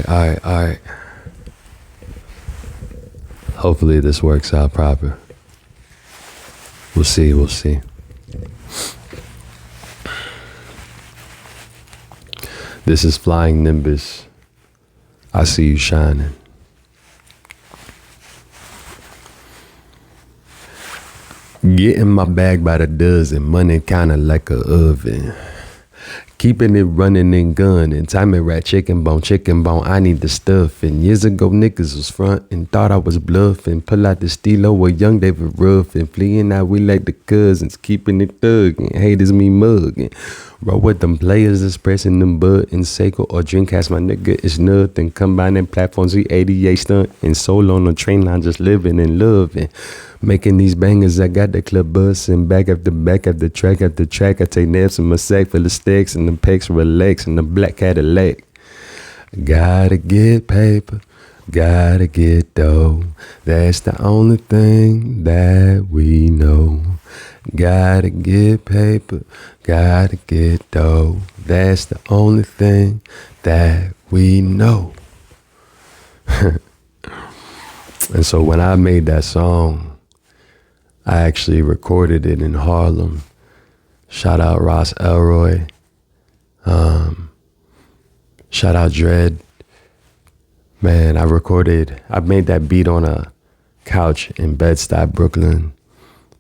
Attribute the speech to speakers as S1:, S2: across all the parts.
S1: All right. Hopefully this works out proper. We'll see. This is Flying Nymbus. I see you shining. Getting my bag by the dozen, money kinda like a oven. Keeping it running and gunning, timing rat chicken bone, I need the stuff. And years ago niggas was front and thought I was bluffing. Pull out the stilo with young David Ruff and fleeing out we like the cousins, keeping it thugging, haters me mugging. Roll with them players that's pressing them buttons, Seiko or Dreamcast, my nigga, it's nothing. Combining platforms, we 88 stunt and soul on the train line, just living and loving. Making these bangers, I got the club busting back after track after track. I take naps in my sack full of sticks and the pecs relax in the black Cadillac. Gotta get paper, gotta get dough. That's the only thing that we know. Gotta get paper, gotta get dough. That's the only thing that we know. And so when I made that song, I actually recorded it in Harlem. Shout out Ross Elroy. Shout out Dread. Man, I made that beat on a couch in Bed-Stuy, Brooklyn,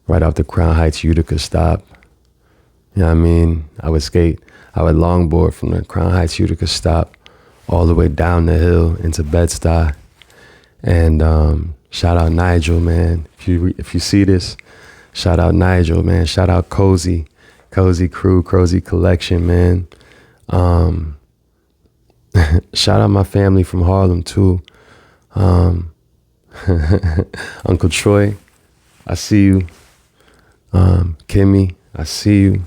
S1: right off the Crown Heights Utica stop. You know what I mean? I would longboard from the Crown Heights Utica stop all the way down the hill into Bed-Stuy. And shout out Nigel, man. If you see this, shout out Nigel, man. Shout out Cozy Crew, Cozy Collection, man. Shout out my family from Harlem too. Uncle Troy, I see you. Kimmy, I see you.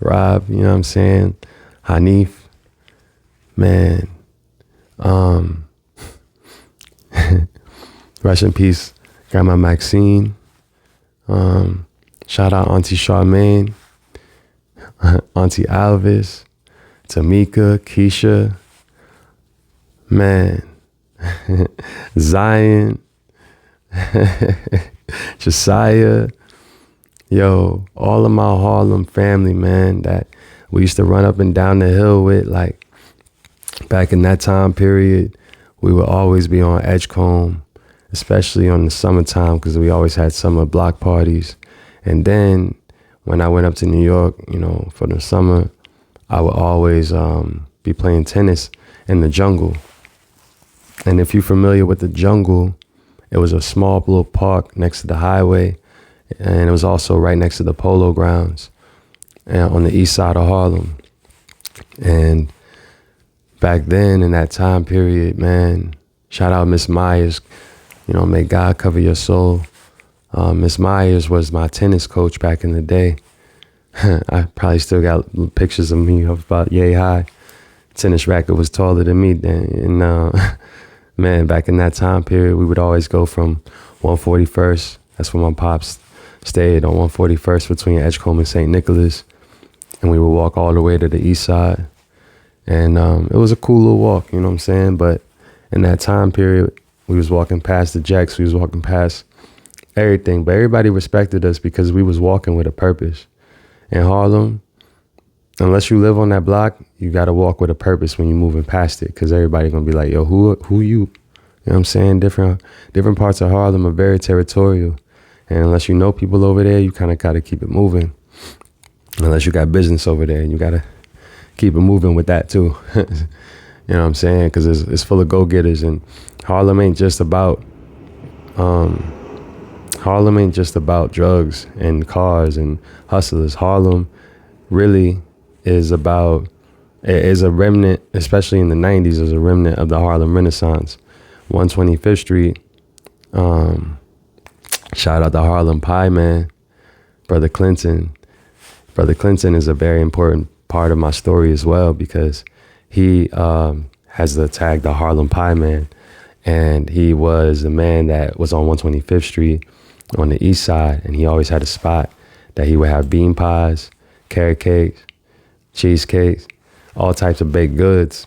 S1: Rob, you know what I'm saying? Hanif, man. Rest in peace, Grandma Maxine. Shout out Auntie Charmaine, Auntie Alvis, Tamika, Keisha, man, Zion, Josiah, yo, all of my Harlem family, man, that we used to run up and down the hill with, like, back in that time period, we would always be on Edgecombe, especially on the summertime, because we always had summer block parties. And then when I went up to New York, you know, for the summer, I would always be playing tennis in the jungle. And if you're familiar with the jungle, it was a small little park next to the highway, and it was also right next to the polo grounds on the east side of Harlem. And back then, in that time period, man, shout out Miss Myers. You know, may God cover your soul. Miss Myers was my tennis coach back in the day. I probably still got pictures of me of about yay high. Tennis racket was taller than me then. And man, back in that time period, we would always go from 141st. That's where my pops stayed, on 141st between Edgecombe and St. Nicholas. And we would walk all the way to the east side. And it was a cool little walk, you know what I'm saying? But in that time period, we was walking past the Jacks, we was walking past everything. But everybody respected us because we was walking with a purpose. In Harlem, unless you live on that block, you got to walk with a purpose when you're moving past it, because everybody going to be like, yo, who you? You know what I'm saying? Different parts of Harlem are very territorial. And unless you know people over there, you kind of got to keep it moving. Unless you got business over there, and you got to keep it moving with that too. You know what I'm saying? Because it's full of go-getters, and Harlem ain't just about drugs and cars and hustlers. Harlem really is a remnant, especially in the 90s, is a remnant of the Harlem Renaissance. 125th Street, shout out to Harlem Pie Man, Brother Clinton. Brother Clinton is a very important part of my story as well, because he has the tag the Harlem Pie Man. And he was the man that was on 125th Street on the east side. And he always had a spot that he would have bean pies, carrot cakes, cheesecakes, all types of baked goods.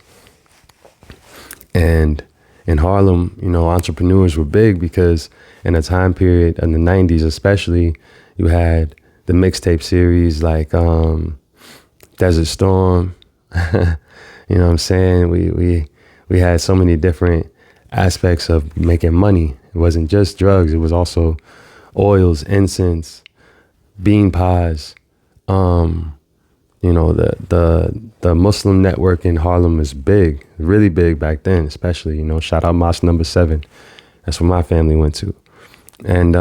S1: And in Harlem, you know, entrepreneurs were big because in a time period in the 90s especially, you had the mixtape series like Desert Storm. You know what I'm saying? We had so many different aspects of making money. It wasn't just drugs. It was also oils, incense, bean pies. You know, the Muslim network in Harlem is big, really big back then, especially, you know, shout out Mosque number 7. That's where my family went to. And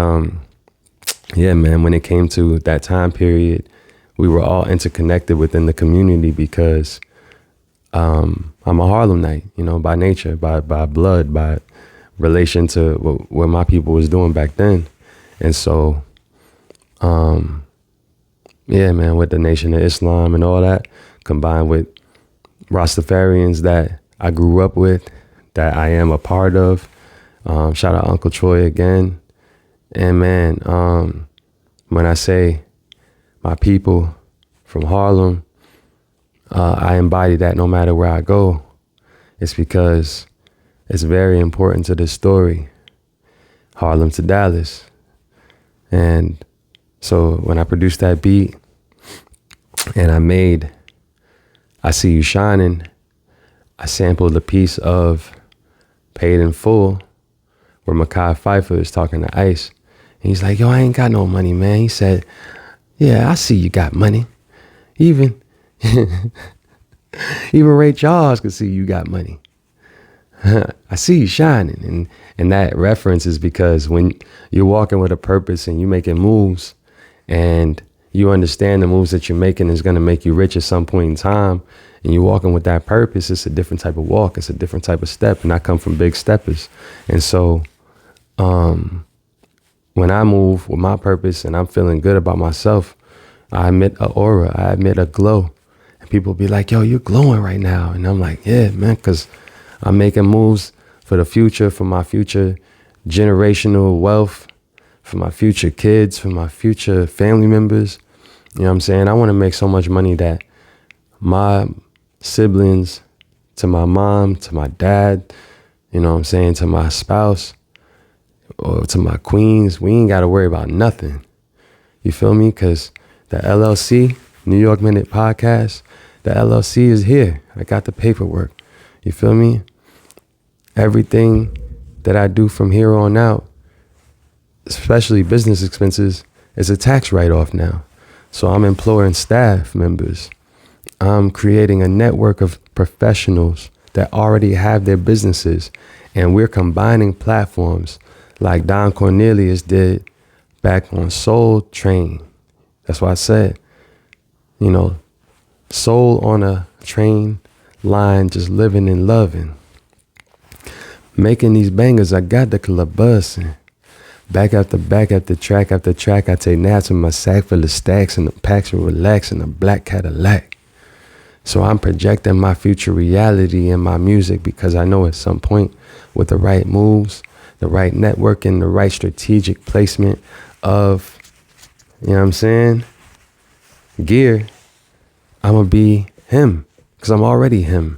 S1: yeah, man, when it came to that time period, we were all interconnected within the community because I'm a Harlemite, you know, by nature, by blood, by relation to what my people was doing back then. And so, yeah, man, with the Nation of Islam and all that, combined with Rastafarians that I grew up with, that I am a part of. Shout out Uncle Troy again. And man, when I say my people from Harlem, I embody that no matter where I go. It's because it's very important to this story, Harlem to Dallas. And so when I produced that beat and I made I See You Shining, I sampled a piece of Paid in Full where Mekhi Phifer is talking to Ice. And he's like, yo, I ain't got no money, man. He said, yeah, I see you got money. Even Ray Charles could see you got money. I see you shining. And that reference is because when you're walking with a purpose and you're making moves and you understand the moves that you're making is going to make you rich at some point in time, and you're walking with that purpose, it's a different type of walk. It's a different type of step. And I come from big steppers. And so when I move with my purpose and I'm feeling good about myself, I emit an aura, I emit a glow. And people be like, yo, you're glowing right now. And I'm like, yeah, man, because I'm making moves for the future, for my future generational wealth, for my future kids, for my future family members. You know what I'm saying? I want to make so much money that my siblings, to my mom, to my dad, you know what I'm saying, to my spouse, or to my queens, we ain't got to worry about nothing. You feel me? Because the LLC, New York Minute Podcast, the LLC is here. I got the paperwork. You feel me? Everything that I do from here on out, especially business expenses, is a tax write-off now. So I'm employing staff members. I'm creating a network of professionals that already have their businesses, and we're combining platforms like Don Cornelius did back on Soul Train. That's why I said, you know, soul on a train line, just living and loving. Making these bangers, I got the club bussing. Back after track after track, I take naps in my sack full of stacks and the packs will relax in a black Cadillac. So I'm projecting my future reality in my music because I know at some point with the right moves, the right networking, the right strategic placement of, you know what I'm saying, gear, I'm going to be him because I'm already him.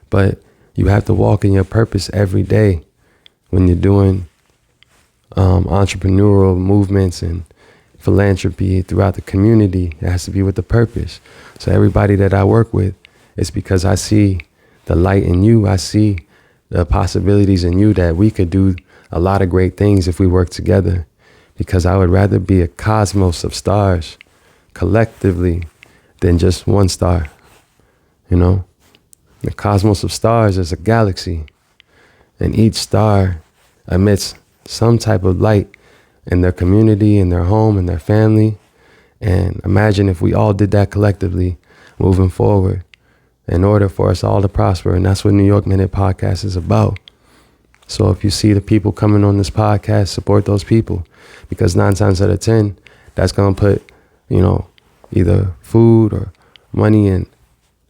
S1: But you have to walk in your purpose every day when you're doing entrepreneurial movements and philanthropy throughout the community. It has to be with the purpose. So everybody that I work with, it's because I see the light in you. I see the possibilities in you that we could do a lot of great things if we work together. Because I would rather be a cosmos of stars collectively than just one star. You know, the cosmos of stars is a galaxy, and each star emits some type of light in their community, in their home, in their family. And imagine if we all did that collectively moving forward in order for us all to prosper. And that's what New York Minute Podcast is about. So if you see the people coming on this podcast, support those people, because 9 times out of 10, that's going to put, you know, either food or money in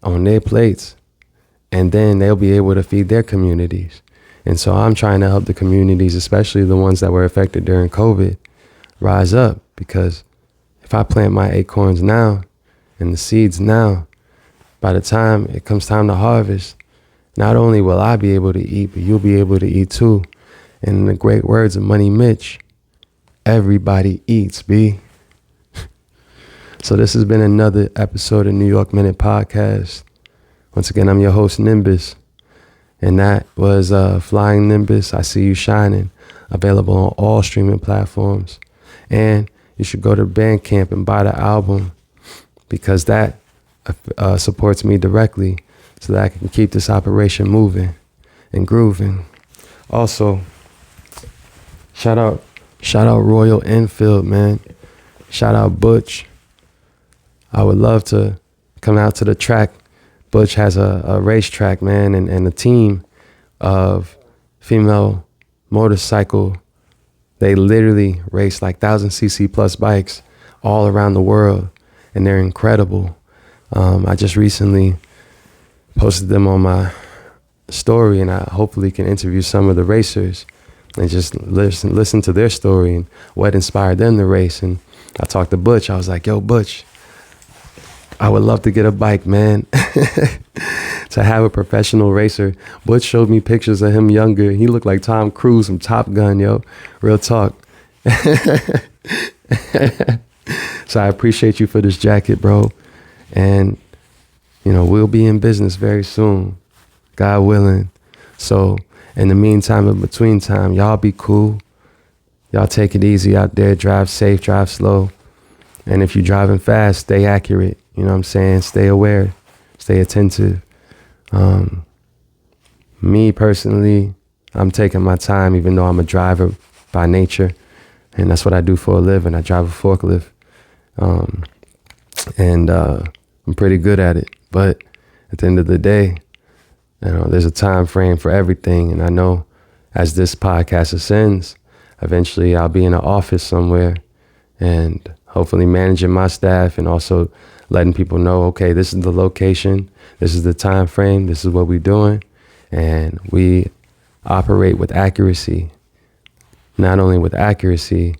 S1: on their plates, and then they'll be able to feed their communities. And so I'm trying to help the communities, especially the ones that were affected during COVID, rise up. Because if I plant my acorns now and the seeds now, by the time it comes time to harvest, not only will I be able to eat, but you'll be able to eat too. And in the great words of Money Mitch, everybody eats, B. So this has been another episode of New York Minute Podcast. Once again, I'm your host, Nymbus. And that was Flying Nymbus, I See You Shining, available on all streaming platforms. And you should go to Bandcamp and buy the album, because that supports me directly so that I can keep this operation moving and grooving. Also, shout out Royal Enfield, man. Shout out Butch. I would love to come out to the track. Butch has a racetrack, man, and a team of female motorcycle. They literally race like 1,000cc plus bikes all around the world, and they're incredible. I just recently posted them on my story, and I hopefully can interview some of the racers and just listen to their story and what inspired them to race. And I talked to Butch. I was like, yo, Butch, I would love to get a bike, man, to have a professional racer. Butch showed me pictures of him younger. He looked like Tom Cruise from Top Gun, yo. Real talk. So I appreciate you for this jacket, bro. And, we'll be in business very soon, God willing. So in the meantime, in between time, y'all be cool. Y'all take it easy out there. Drive safe, drive slow. And if you're driving fast, stay accurate. You know what I'm saying? Stay aware, stay attentive. Me personally, I'm taking my time, even though I'm a driver by nature. And that's what I do for a living. I drive a forklift. And I'm pretty good at it. But at the end of the day, there's a time frame for everything. And I know as this podcast ascends, eventually I'll be in an office somewhere and hopefully managing my staff and also letting people know, okay, this is the location, this is the time frame, this is what we're doing. And we operate with accuracy, not only with accuracy,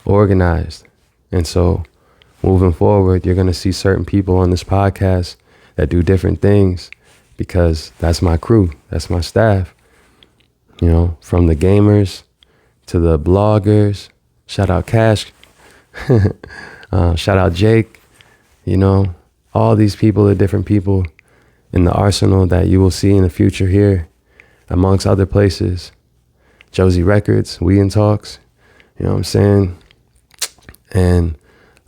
S1: organized. And so moving forward, you're going to see certain people on this podcast that do different things, because that's my crew, that's my staff, from the gamers to the bloggers. Shout out Cash. Shout out Jake. All these people are different people in the arsenal that you will see in the future here, amongst other places. Josie Records, We in Talks, you know what I'm saying? And,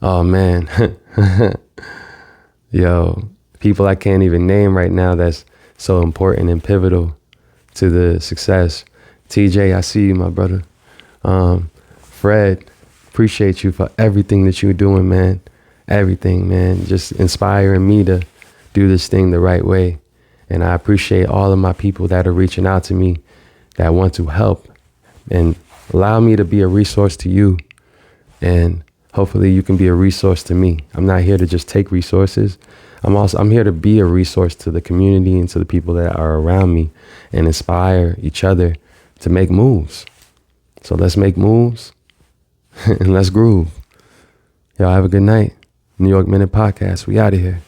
S1: oh man, yo, people I can't even name right now that's so important and pivotal to the success. TJ, I see you, my brother. Fred, appreciate you for everything that you're doing, man. Everything, man. Just inspiring me to do this thing the right way. And I appreciate all of my people that are reaching out to me, that want to help and allow me to be a resource to you. And hopefully you can be a resource to me. I'm not here to just take resources. I'm here to be a resource to the community and to the people that are around me, and inspire each other to make moves. So let's make moves and let's groove. Y'all have a good night. New York Minute Podcast. We out of here.